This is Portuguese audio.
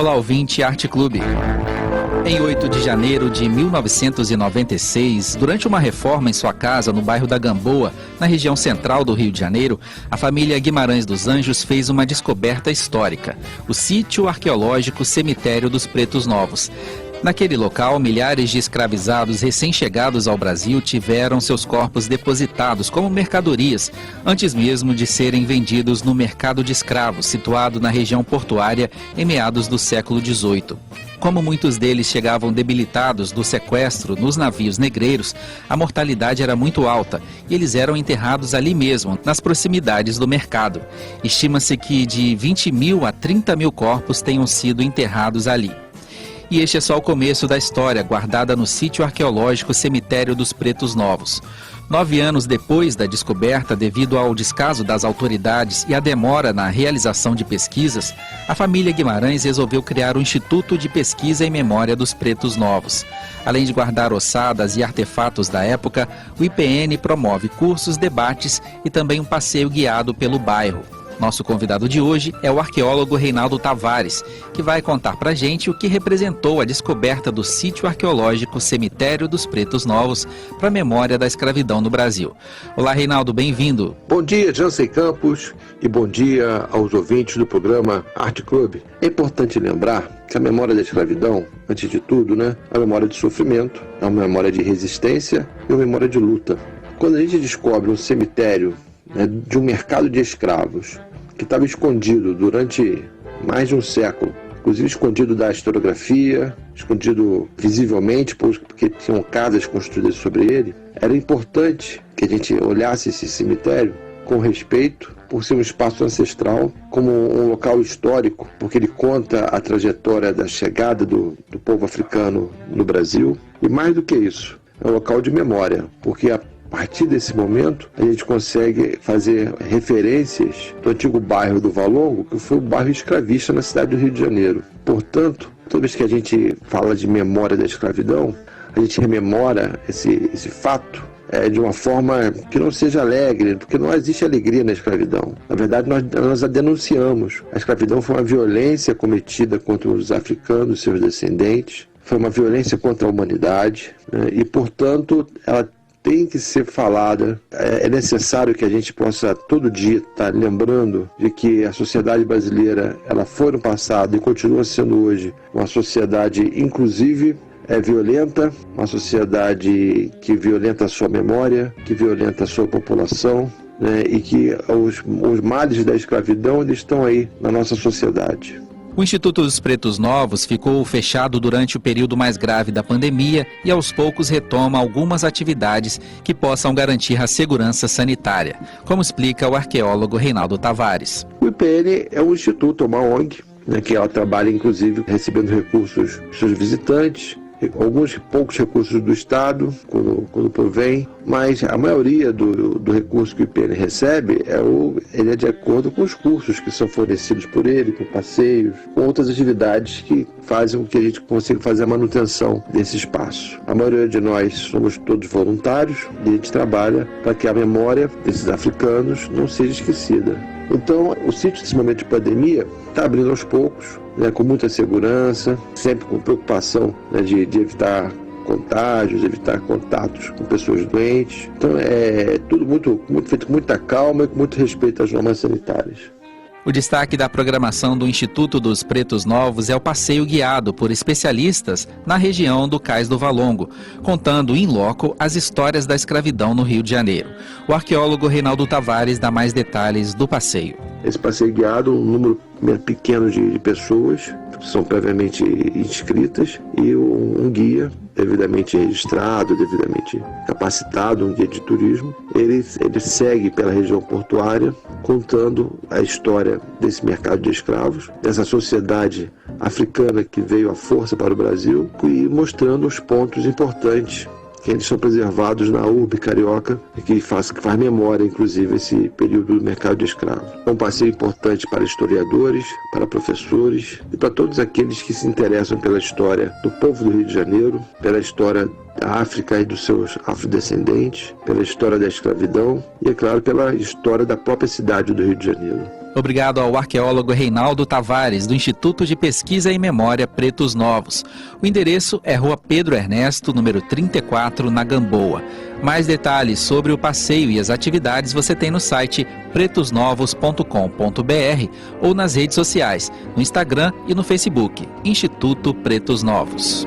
Olá, ouvinte Arte Clube. Em 8 de janeiro de 1996, durante uma reforma em sua casa no bairro da Gamboa, na região central do Rio de Janeiro, a família Guimarães dos Anjos fez uma descoberta histórica: o sítio arqueológico Cemitério dos Pretos Novos. Naquele local, milhares de escravizados recém-chegados ao Brasil tiveram seus corpos depositados como mercadorias, antes mesmo de serem vendidos no mercado de escravos, situado na região portuária em meados do século XVIII. Como muitos deles chegavam debilitados do sequestro nos navios negreiros, a mortalidade era muito alta e eles eram enterrados ali mesmo, nas proximidades do mercado. Estima-se que de 20 mil a 30 mil corpos tenham sido enterrados ali. E este é só o começo da história, guardada no sítio arqueológico Cemitério dos Pretos Novos. 9 anos depois da descoberta, devido ao descaso das autoridades e à demora na realização de pesquisas, a família Guimarães resolveu criar um Instituto de Pesquisa em Memória dos Pretos Novos. Além de guardar ossadas e artefatos da época, o IPN promove cursos, debates e também um passeio guiado pelo bairro. Nosso convidado de hoje é o arqueólogo Reinaldo Tavares, que vai contar pra gente o que representou a descoberta do sítio arqueológico Cemitério dos Pretos Novos para a memória da escravidão no Brasil. Olá, Reinaldo, bem-vindo. Bom dia, Jansen Campos, e bom dia aos ouvintes do programa Arte Clube. É importante lembrar que a memória da escravidão, antes de tudo, é uma memória de sofrimento, é uma memória de resistência e uma memória de luta. Quando a gente descobre um cemitério de um mercado de escravos, que estava escondido durante mais de um século, inclusive escondido da historiografia, escondido visivelmente, porque tinham casas construídas sobre ele, era importante que a gente olhasse esse cemitério com respeito, por ser um espaço ancestral, como um local histórico, porque ele conta a trajetória da chegada do povo africano no Brasil, e mais do que isso, é um local de memória, porque a partir desse momento, a gente consegue fazer referências do antigo bairro do Valongo, que foi o bairro escravista na cidade do Rio de Janeiro. Portanto, toda vez que a gente fala de memória da escravidão, a gente rememora esse fato de uma forma que não seja alegre, porque não existe alegria na escravidão. Na verdade, nós a denunciamos. A escravidão foi uma violência cometida contra os africanos e seus descendentes, foi uma violência contra a humanidade, e, portanto, ela tem que ser falada. É necessário que a gente possa todo dia estar lembrando de que a sociedade brasileira, ela foi no passado e continua sendo hoje uma sociedade inclusive violenta, uma sociedade que violenta a sua memória, que violenta a sua população, e que os males da escravidão eles estão aí na nossa sociedade. O Instituto dos Pretos Novos ficou fechado durante o período mais grave da pandemia e aos poucos retoma algumas atividades que possam garantir a segurança sanitária, como explica o arqueólogo Reinaldo Tavares. O IPN é um instituto, uma ONG, que ela trabalha inclusive recebendo recursos dos seus visitantes, alguns poucos recursos do Estado, quando provém, mas a maioria do recurso que o IPN recebe, ele é de acordo com os cursos que são fornecidos por ele, com passeios, com outras atividades que fazem com que a gente consiga fazer a manutenção desse espaço. A maioria de nós somos todos voluntários e a gente trabalha para que a memória desses africanos não seja esquecida. Então, o sítio, nesse momento de pandemia, está abrindo aos poucos, com muita segurança, sempre com preocupação de evitar contágios, evitar contatos com pessoas doentes. Então, é tudo muito feito com muita calma e com muito respeito às normas sanitárias. O destaque da programação do Instituto dos Pretos Novos é o passeio guiado por especialistas na região do Cais do Valongo, contando in loco as histórias da escravidão no Rio de Janeiro. O arqueólogo Reinaldo Tavares dá mais detalhes do passeio. Esse passeio guiado, um número pequeno de pessoas que são previamente inscritas e um guia devidamente registrado, devidamente capacitado, um guia de turismo. Ele segue pela região portuária contando a história desse mercado de escravos, dessa sociedade africana que veio à força para o Brasil, e mostrando os pontos importantes que eles são preservados na urbe carioca e que faz memória, inclusive, esse período do mercado de escravos. É um passeio importante para historiadores, para professores e para todos aqueles que se interessam pela história do povo do Rio de Janeiro, pela história da África e dos seus afrodescendentes, pela história da escravidão e, é claro, pela história da própria cidade do Rio de Janeiro. Obrigado ao arqueólogo Reinaldo Tavares, do Instituto de Pesquisa e Memória Pretos Novos. O endereço é Rua Pedro Ernesto, número 34, na Gamboa. Mais detalhes sobre o passeio e as atividades você tem no site pretosnovos.com.br ou nas redes sociais, no Instagram e no Facebook, Instituto Pretos Novos.